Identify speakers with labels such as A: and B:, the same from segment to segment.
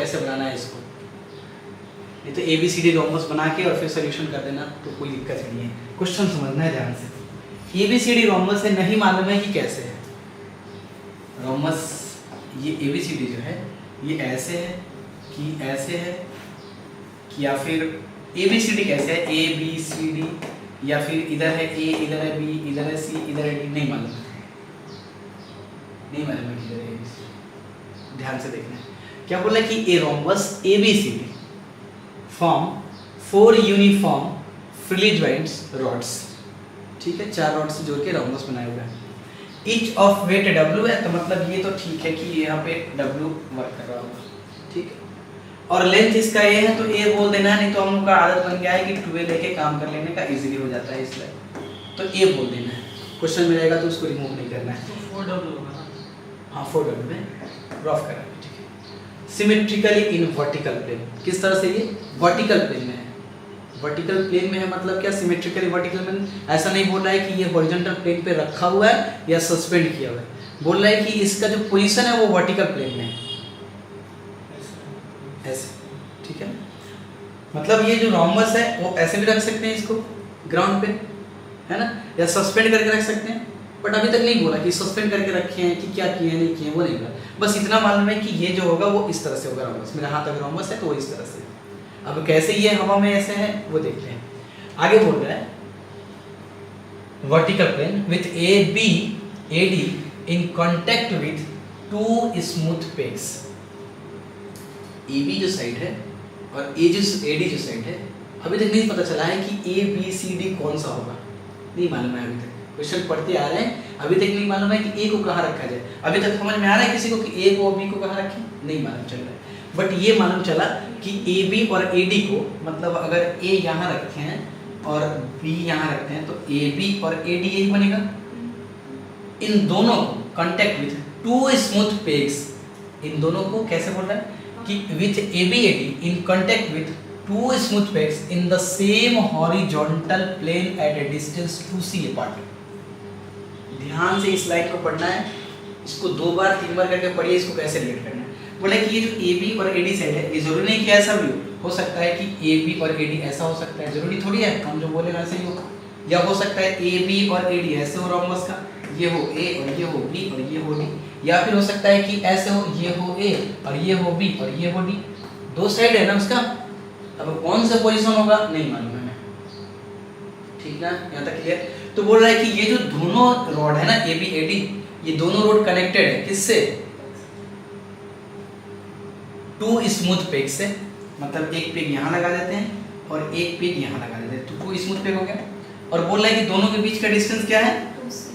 A: कैसे बनाना है इसको। नहीं तो ABCD रोमबस बना के और फिर सोल्यूशन कर देना तो कोई दिक्कत नहीं है। क्वेश्चन समझना है ध्यान से। ABCD रोमबस है, नहीं मालूम है कि कैसे है रोमबस। ये ABCD जो है ये ऐसे है कि ऐसे है कि या फिर ABCD कैसे है ABCD, या फिर इधर है A, इधर है B, इधर है C, इधर है D, नहीं मालूम है, नहीं मालूम है किधर है ABC। ध्यान से देखना है क्या बोला कि a rhombus ABCD form 4 uniform freely joints rods, ठीक है, 4 रॉड से जोड़ के रोमबस बनाया हुआ है। ईच ऑफ वेट W है, तो मतलब ये तो ठीक है कि यहाँ पे W वर्क कर रहा होगा, ठीक है। और लेंथ इसका A है तो A बोल देना, नहीं तो हम लोग का आदत बन गया है कि 2A लेके काम कर लेने का, इजीली हो जाता है इसलिए तो A बोल देना है। क्वेश्चन में रहेगा तो उसको रिमूव नहीं करना है।
B: 4W होगा ना?
A: हाँ 4W में रफ करा, ठीक है। सिमेट्रिकली इन वर्टिकल प्लेन, किस तरह से ये वर्टिकल प्लेन में है, वर्टिकल प्लेन में है मतलब क्या, सिमेट्रिकली वर्टिकल प्लेन। ऐसा नहीं बोल रहा है कि ये हॉरिजॉन्टल प्लेन पे रखा हुआ है या सस्पेंड किया हुआ है, बोल रहा है कि इसका जो पोजीशन है वो वर्टिकल प्लेन में है, ऐसे, ठीक है। मतलब ये जो रोमबस है वो ऐसे भी रख सकते हैं इसको ग्राउंड पे, है ना, या सस्पेंड करके रख सकते हैं, बट अभी तक नहीं बोला कि सस्पेंड करके रखे हैं कि क्या किए हैं नहीं किए हैं, वो नहीं बोला। बस इतना मालूम है कि ये जो होगा वो इस तरह से होगा रोमबस, मेरे हाथ अगर रोमबस है तो वो इस तरह से। अब कैसे ये हवा में ऐसे है वो देखते हैं। आगे बोल रहा है vertical plane with AB AD in contact with 2 smooth pegs. AB जो साइड है और AD जो साइड है, अभी तक नहीं पता चला है कि ABCD कौन सा होगा, नहीं मालूम है अभी तक। क्वेश्चन पढ़ते आ रहे हैं, अभी तक नहीं मालूम है कि A को कहाँ रखा जाए। अभी तक समझ में आ रहा है किसी को कि A को B को कहाँ रखें, नहीं मालूम चल रहा है। बट ये मालूम चला कि AB और AD को, मतलब अगर A यहाँ रखे हैं और B यहाँ रखते हैं तो AB और AD यही बनेगा। इन दोनों को कांटेक्ट विथ 2 स्मूथ पेग्स, इन दोनों को कैसे बोल रहा है कि with AB AD in contact with 2 smooth pegs in the same horizontal plane at a distance 2C apart. ध्यान से इस लाइन को पढ़ना है, इसको 2 बार 3 बार करके पढ़िए, इसको कैसे रिलेट करना है। बोला कि ये जो AB और AD साइड है, ये जरूरी नहीं कि ऐसा भी हो सकता है कि AB और AD ऐसा हो सकता है, जरूरी थोड़ी है हम जो बोले वैसे ही हो, या हो सकता है AB और AD ऐसे हो रोमबस का, ये हो A और ये हो B और ये हो D, या फिर हो सकता है कि ऐसे हो, ये हो A और ये हो B और ये हो D, 2 साइड है ना उसका। अब कौन सा पोजीशन होगा नहीं मालूम है, ठीक ना, यहाँ तक क्लियर। तो बोल रहा है कि ये जो दोनों रॉड है ना AB AD, ये दोनों रॉड कनेक्टेड है किससे, 2 स्मूथ पेग से, मतलब एक पेग यहाँ लगा देते हैं और एक पेग यहाँ लगा देते हैं, तो 2 स्मूथ पेग हो गया। और बोल रहा है कि दोनों के बीच का डिस्टेंस क्या है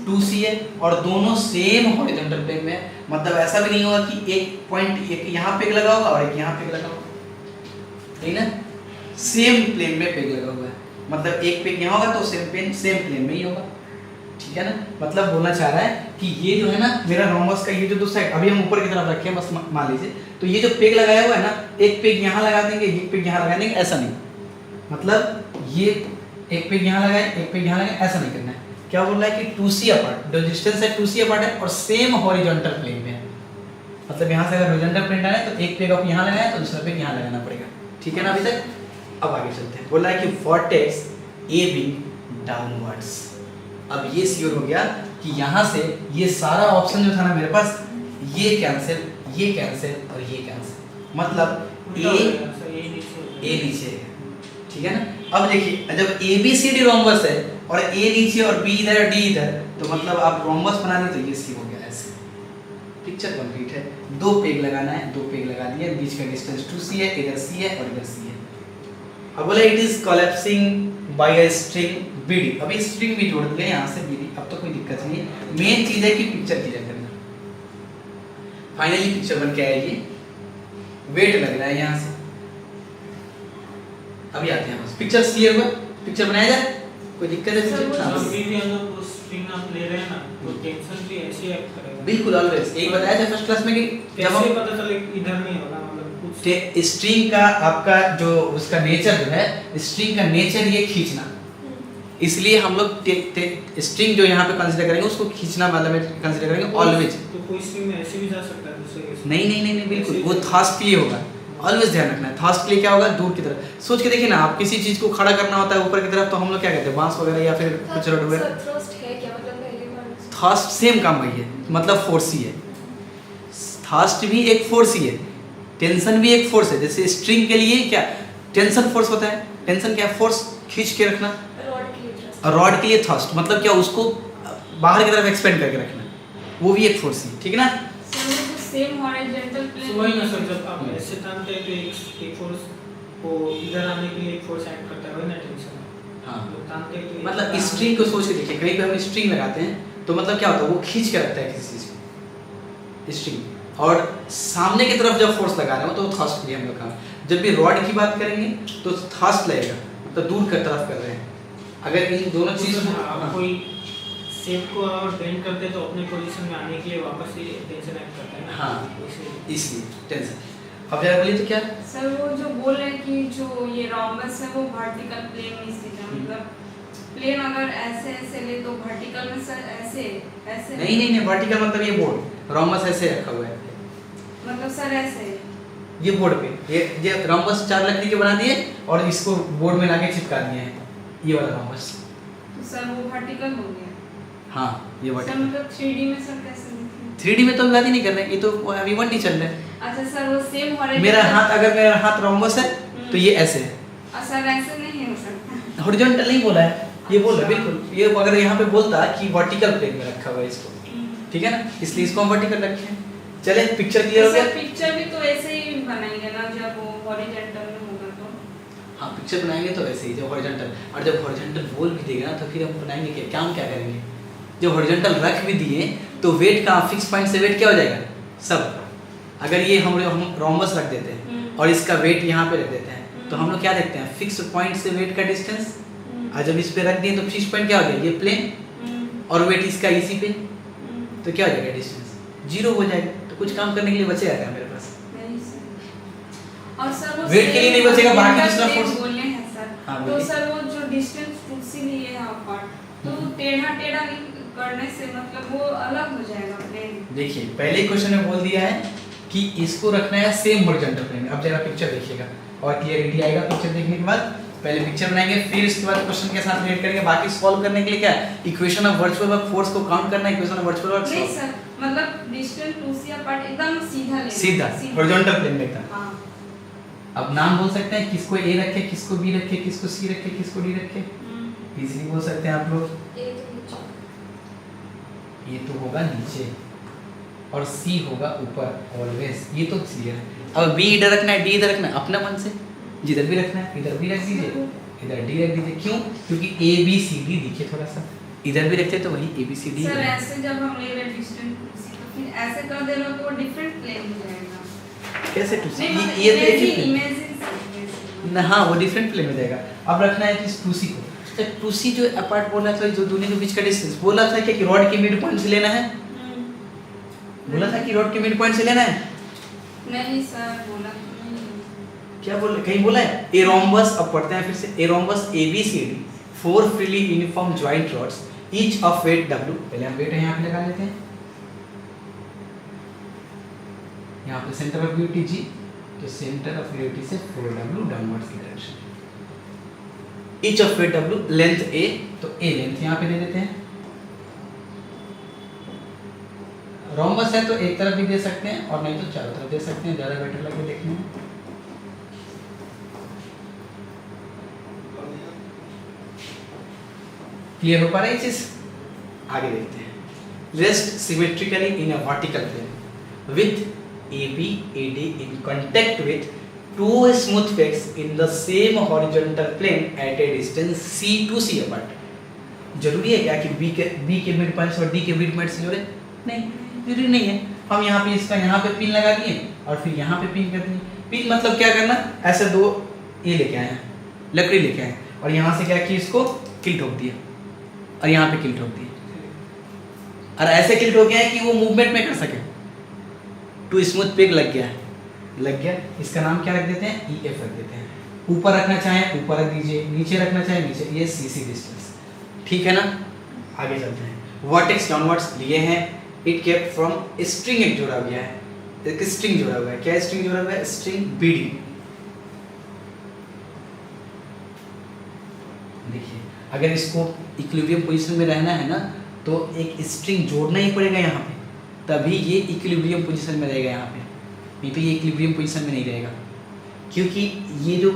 A: 2C है, और दोनों सेम हॉरिजॉन्टल प्लेन में है। मतलब ऐसा भी नहीं होगा कि एक पॉइंट एक यहाँ पेग लगा होगा और एक यहाँ पेग लगा होगा, ठीक ना, सेम प्लेन में पेग लगा हुआ है। मतलब एक पेग यहाँ होगा तो सेम प्लेन में ही होगा, ठीक है ना। मतलब बोलना चाह रहा है कि ये जो है ना मेरा रोमबस का ये जो 2 साइड, अभी हम ऊपर की तरफ रखे हैं बस मान लीजिए, तो ये जो पेग लगाया हुआ है ना, एक पेग यहाँ लगा देंगे, एक पेग यहाँ लगा देंगे, ऐसा नहीं, मतलब ये एक पेग यहाँ लगाए एक पेग यहाँ लगाए, ऐसा नहीं करना है। क्या बोल रहा है कि 2C अपार्ट, जो डिस्टेंस है 2C अपार्ट है और सेम हॉरिजॉन्टल प्लेन में है। मतलब यहाँ से अगर हॉरिजॉन्टल प्लेन है तो एक पेग आप यहाँ लगाए तो दूसरा पेग यहाँ लगाना पड़ेगा, ठीक है ना अभी तक। अब आगे चलते हैं। बोल रहा है कि वर्टेक्स AB डाउनवर्ड्स। अब ये श्योर हो गया कि यहाँ से ये सारा ऑप्शन जो था ना मेरे पास, ये कैंसिल और ये कैंसिल, मतलब A नीचे है, ठीक है ना। अब देखिए जब ABCD रोमबस है और A नीचे और B इधर D इधर, तो मतलब आप रोमबस बनाने तो ये सी हो गया ऐसे। पिक्चर कंप्लीट है। 2 पेग लगाना है, 2 पेग लगा दिए, बीच का डिस्टेंस 2C है, इधर C है और इधर C है। अब बोला it is collapsing by a string BD। अभी स्ट्रिंग भी जोड़ दिया यहाँ से BD, अब तो कोई दिक्कत नहीं है। मेन चीज है कि पिक्चर क्लियर करना। फाइनली पिक्चर बन के आएगी, वेट लग रहा है यहाँ से। अभी आते हैं बस पिक्चर क्लियर हुआ, पिक्चर बनाया जाए, कोई दिक्कत है
B: स्ट्रिंग आप ले रहे हैं ना, तो टेंशन भी ऐसे एक्ट करेगा।
A: बिल्कुल ऑलवेज यही बताया था फर्स्ट क्लास में कि जब हम
B: पता चले इधर नहीं होगा, मतलब
A: कुछ स्ट्रिंग का आपका जो उसका नेचर जो है, स्ट्रिंग का नेचर ये खींचना, इसलिए हम लोग स्ट्रिंग जो यहाँ पे कंसीडर करेंगे उसको खींचना वाला में कंसीडर करेंगे ऑलवेज।
B: तो कोई स्ट्रिंग में ऐसे भी जा सकता है दूसरे के,
A: नहीं बिल्कुल वो थर्स्ट के लिए होगा, ऑलवेज ध्यान रखना है। थर्स्ट के लिए क्या होगा, दूर की तरफ। सोच के देखिए ना, आप किसी चीज को खड़ा करना होता है ऊपर की तरफ, तो हम लोग क्या कहते हैं, बांस वगैरह या फिर कुछ रड वगैरह।
C: थ्रस्ट है क्या, मतलब पहले बार
A: थर्स्ट सेम काम वही है, मतलब फोर्स ही है। थर्स्ट भी एक फोर्स ही है, टेंशन भी एक फोर्स है। जैसे स्ट्रिंग के लिए क्या टेंशन फोर्स होता है, टेंशन क्या है, फोर्स खींच के रखना।
C: रॉड के लिए थ्रस्ट,
A: और रॉड के लिए थर्स्ट मतलब क्या, उसको बाहर की तरफ एक्सपेंड करके रखना, वो भी एक फोर्स ही, ठीक है ना।
C: सर वो जो सेम हॉरिजॉन्टल प्लेन
B: तो वही ना सर, जब आप ऐसे टानते हैं तो एक फोर्स को इधर आने के लिए एक फोर्स ऐड करता है, वही ना टेंशन।
A: हाँ,
B: टानते हैं तो
A: मतलब स्ट्रिंग को सोच के देखिए, कहीं पे हम स्ट्रिंग लगाते हैं तो मतलब क्या होता है, वो खींच के रखता है किसी चीज को, स्ट्रिंग। और सामने की तरफ जब फोर्स लगा रहे हो तो थर्स्ट के लिए हम लोग काम। जब भी रॉड की बात करेंगे तो थर्स्ट लगेगा, तो दूर की तरफ कर रहे हैं। अगर इन दोनों चीज में
B: आप कोई शेप को और बेंड करते हैं तो अपने पोजीशन में आने के लिए वापस से टेंशन ऐड करता है ना।
A: हाँ,
B: इसलिए
A: इसलिए टेंशन। अब जरा बोलिए तो क्या,
C: सर वो जो बोल रहे हैं कि जो ये रोम्बस है वो वर्टिकल प्लेन में स्थित है, मतलब प्लेन अगर ऐसे ऐसे ले तो वर्टिकल में सर ऐसे ऐसे
A: नहीं नहीं नहीं, वर्टिकल मतलब ये बोर्ड, रोमबस ऐसे रखा हुआ है,
C: मतलब सर ऐसे
A: ये बोर्ड पे ये रोमबस 4 लकड़ी के बना दिए और इसको बोर्ड में लाके चिपका दिए हैं, ये वाला रोमबस।
C: तो सर वो वर्टिकल हो गया।
A: हाँ, ये
C: सर
A: वर्टिकल।
C: मतलब 3D में सर कैसे दिखेगा?
A: 3D में तो अभी बात ही नहीं कर रहे हैं, ये तो अभी 1D चल रहा है।
C: अच्छा सर वो सेम हॉरिजॉन्टल,
A: मेरा हाथ, अगर मेरा हाथ रोमबस है तो ये ऐसे है,
C: सर ऐसे नहीं हो सकता।
A: हॉरिजॉन्टल नहीं बोला है, ये बोल रहा है बिल्कुल। ये अगर यहाँ पे बोलता कि वर्टिकल प्लेन में रखा हुआ है इसको, ठीक है ना, इसलिए इसको हम वर्टिकल रखे हैं। चले, पिक्चर क्लियर हो गया।
C: पिक्चर भी तो ऐसे ही बनाएंगे ना जब वो हॉरिजॉन्टल में होगा तो।
A: हाँ, पिक्चर बनाएंगे तो वैसे ही, जब हॉरिजॉन्टल, और जब हॉरिजॉन्टल बोल भी देगा ना तो फिर हम बनाएंगे क्या, क्या हम क्या करेंगे। जब हॉरिजॉन्टल रख भी दिए तो वेट का फिक्स पॉइंट से वेट क्या हो जाएगा सब। अगर ये हम रोमबस रख देते हैं और इसका वेट यहाँ पे रख देते हैं तो हम लोग क्या देखते हैं, फिक्स पॉइंट से वेट का डिस्टेंस। और जब इस पे रख दिए तो फिक्स पॉइंट क्या हो गया, ये प्लेन और वेट इसका इसी पे, तो क्या हो जाएगा, डिस्टेंस 0 हो जाएगा। तो कुछ काम करने के लिए बचेगा क्या मेरे पास,
C: नहीं सर। और सर वो
A: वेट के लिए नहीं बचेगा, बाकी दूसरा फोर्स
C: बोले हैं सर।
A: हाँ,
C: तो
A: बोलिए।
C: सर वो जो डिस्टेंस टूसी लिए है अपार्ट, तो टेढ़ा टेढ़ा करने से मतलब वो अलग हो जाएगा प्लेन।
A: देखिए, पहले क्वेश्चन में बोल दिया है कि इसको रखना है सेम हॉरिजॉन्टल प्लेन में। अब जरा पिक्चर देखिएगा और क्लियरिटी आएगा पिक्चर देखने के बाद। पहले पिक्चर बनाएंगे, फिर इसके बाद क्वेश्चन के साथ रिलेट करेंगे। बाकी सॉल्व करने के लिए क्या है, equation of virtual work force को काउंट करना है, इक्वेशन ऑफ वर्चुअल वर्क
C: नहीं सर, मतलब डिस्टेंस टूसी अपार्ट एकदम सीधा ले,
A: सीधा हॉरिजॉन्टल प्लेन में एकदम।
C: हाँ।
A: अब नाम बोल सकते हैं, किसको ए रखे, किसको बी रखे, किसको सी रखे, किसको डी रखे, इजीली बोल सकते हैं आप लोग। ये तो होगा नीचे और सी होगा ऊपर ऑलवेज, ये तो क्लियर है। अब बी इधर रखना है, डी इधर रखना है, अपना मन से जिधर भी रखना है इधर भी रख दीजिए, इधर डी रख दीजिए। क्यों, क्योंकि ए बी सी डी दिखे थोड़ा सा, इधर भी रखते तो वही A B C D.
C: Sir ऐसे जब हम ले रहे डिस्टेंस टूसी तो फिर ऐसे कर देना तो वो डिफरेंट प्लेन हो जाएगा।
A: कैसे टू सी,
C: नहीं,
A: ये तो एक ही प्लेन
C: इमेजिन
A: ना, हाँ वो डिफरेंट प्लेन में जाएगा। अब रखना है कि टू सी को, तो टू सी जो अपार्ट बोला था, जो दोनों के बीच का डिस्टेंस बोला था कि रॉड के मिड पॉइंट से लेना है, बोला था कि रॉड के मिड पॉइंट से लेना है।
C: नहीं सर, बोला तो नहीं।
A: क्या बोल, कहीं बोला है ए रोम्बस। अब पढ़ते हैं फिर से, a rhombus A B C D 4 freely uniform joint rods each of weight W। पहले हम वेट यहाँ पे लगा लेते हैं, यहाँ पे सेंटर ऑफ ग्रेविटी G, तो सेंटर ऑफ ग्रेविटी से 4W डाउनवर्ड्स की direction. Each of weight W, length A, तो A लेंथ यहाँ पे दे देते हैं। रोम्बस है तो एक तरफ भी दे सकते हैं और नहीं तो चारों तरफ दे सकते हैं, ज्यादा बेटर लगे देखने में। क्लियर हो पा रहा है ये चीज, आगे देखते हैं। Rest symmetrically in a vertical plane with AB AD in contact with two smooth pegs in the same horizontal plane at a distance C to C apart। जरूरी है क्या कि B के मिड पॉइंट और D के mid point से जोड़े? नहीं, जरूरी नहीं है। हम यहाँ पे इसका यहाँ पे पिन लगा दिए और फिर यहाँ पे पिन कर दिए। पिन मतलब क्या करना, ऐसे 2 ये लेके आए, लकड़ी लेके आए और यहाँ से क्या किया, इसको किल ठोक दिया और यहाँ पे किल ठोक दिया, और ऐसे किल ठोक गया है कि वो मूवमेंट में कर सके। टू स्मूथ पेग लग गया है, लग गया। इसका नाम क्या रख देते हैं, EF रख देते हैं। ऊपर रखना चाहें ऊपर रख दीजिए, नीचे रखना चाहें नीचे, ये CC डिस्टेंस, ठीक है ना। आगे चलते हैं। वर्टेक्स डाउनवर्ड्स लिए हैं, इट केप्ट फ्रॉम स्ट्रिंग एक जोड़ा गया है, एक स्ट्रिंग जोड़ा हुआ है। क्या स्ट्रिंग जोड़ा हुआ है? String BD। देखिए अगर इसको इक्विलिब्रियम पोजीशन में रहना है ना तो एक स्ट्रिंग जोड़ना ही पड़ेगा यहाँ पे, तभी ये इक्विलिब्रियम पोजीशन में रहेगा यहाँ पे, नहीं तो ये इक्विलिब्रियम पोजीशन में नहीं रहेगा। क्योंकि ये जो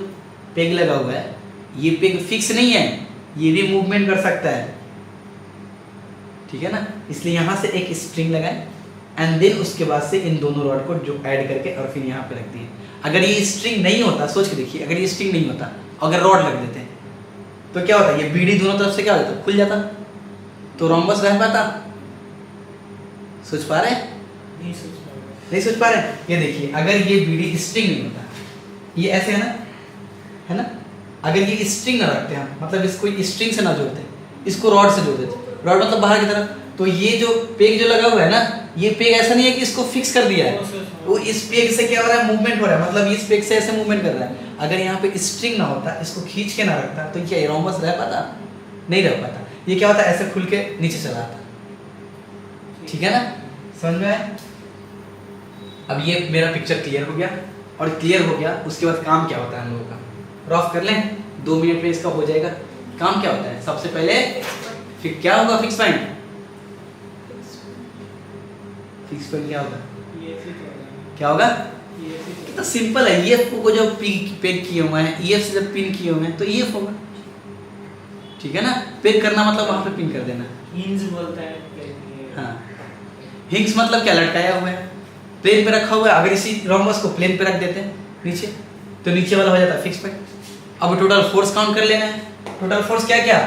A: पेग लगा हुआ है ये पेग फिक्स नहीं है, ये भी मूवमेंट कर सकता है, ठीक है ना। इसलिए यहाँ से एक स्ट्रिंग लगाए एंड देन उसके बाद से इन दोनों रॉड को जो ऐड करके और फिर यहाँ पे रख दिए। अगर ये स्ट्रिंग नहीं होता, सोच के देखिए, अगर ये स्ट्रिंग नहीं होता, अगर रॉड लग देते तो क्या होता? ये BD दोनों तरफ से क्या हो जाता? खुल जाता, तो रोम्बस रह पाता। सोच पा रहे हैं?
B: नहीं सोच पा रहे।
A: नहीं सोच पा रहे हैं? ये देखिए अगर ये BD स्ट्रिंग नहीं होता, ये ऐसे है ना, अगर ये स्ट्रिंग ना रखते हम, मतलब इसको स्ट्रिंग से ना जोड़ते, इसको रॉड से जोड़ देते, रॉड मतलब बाहर की तरफ, तो ये जो पेग जो लगा हुआ है ना, ये पेग ऐसा नहीं है कि इसको फिक्स कर दिया है, वो इस पेग से क्या हो रहा है? मूवमेंट हो रहा है, मतलब इस पेग से ऐसे मूवमेंट कर रहा है। अगर यहाँ पे स्ट्रिंग ना होता, इसको खींच के ना रखता, तो क्या रोम्बस रह पाता? नहीं रह पाता। ये क्या होता? ऐसे खुल के नीचे चला आता, ठीक है ना, समझ में आया? अब ये मेरा पिक्चर क्लियर हो गया, और क्लियर हो गया उसके बाद काम क्या होता है हम लोगों का, रफ कर लें, 2 मिनट में इसका हो जाएगा। काम क्या होता है? सबसे पहले फिर क्या होगा? Fix point. फिक्स पॉइंट क्या होगा?
B: ये फिट हो गया।
A: क्या होगा?
B: ये फिट हो
A: कितना सिंपल है। EF को जो पेग किए हुए हैं, EF से जब पिन किए हुए हैं तो EF होगा, ठीक है ना। पेग करना मतलब वहां पे पिन कर देना।
B: गया। हिंज बोलता है पेग।
A: हाँ, हिंग्स मतलब क्या? लटकाया हुआ है, प्लेन पे रखा हुआ है। अगर इसी रोम्बस को प्लेन पे रख देते हैं नीचे, तो नीचे वाला हो जाता है फिक्स पॉइंट। अब टोटल फोर्स काउंट कर लेना है। टोटल फोर्स क्या क्या?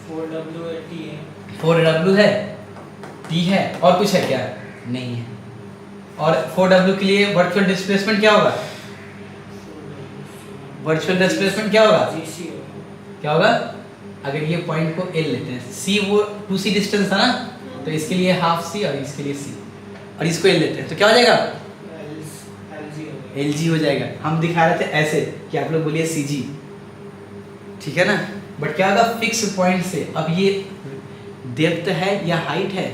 B: 4W है, T है।
A: 4W है, T है, और कुछ है क्या? नहीं है। और 4W के लिए वर्चुअल डिस्प्लेसमेंट क्या होगा? वर्चुअल डिस्प्लेसमेंट क्या होगा?
B: GC होगा।
A: क्या होगा? अगर ये पॉइंट को L लेते हैं, C वो 2C डिस्टेंस था ना, तो इसके लिए हाफ C और इसके लिए C, और इसको L लेते हैं तो क्या हो जाएगा?
B: LG होगा।
A: LG हो जाएगा। हम दिखा रहे थे ऐसे कि आप लोग बोलिए CG, ठीक है ना। बट क्या होगा? फिक्स पॉइंट से। अब ये डेप्थ है या हाइट है?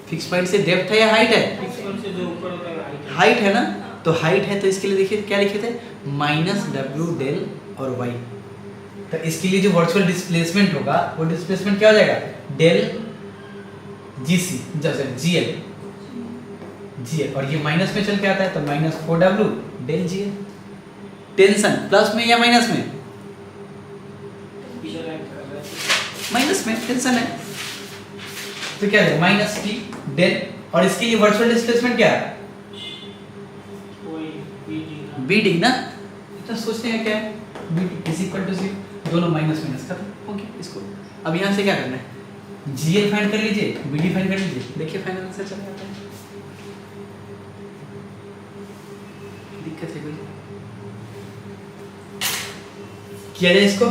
A: फिक्स पॉइंट से डेप्थ है या हाइट है?
B: फिक्स पॉइंट से जो ऊपर होता है हाइट है।
A: हाइट है ना, तो हाइट है, तो इसके लिए देखिए क्या लिखे थे? -W डेल और y। तो इसके लिए जो वर्चुअल डिस्प्लेसमेंट होगा वो डिस्प्लेसमेंट क्या हो जाएगा? डेल GC जैसे GL, और ये माइनस में चल के आता है तो -4W del GL। Tension plus में या माइनस में?
B: इधर ऐड कर रहा है।
A: माइनस में टेंशन है, तो क्या है? -T डेल, और इसके लिए वर्चुअल डिस्प्लेसमेंट क्या है?
B: कोई
A: BD ना। तो सोचते हैं क्या है? BD इज इक्वल टू 0, दोनों माइनस माइनस खत्म हो गया। इसको अब यहाँ से क्या करना है? GL फाइंड कर लीजिए, BD फाइंड कर लीजिए, देखिए फाइनल आंसर चला जाता है। दिक्कत है कोई? किया जाए इसको?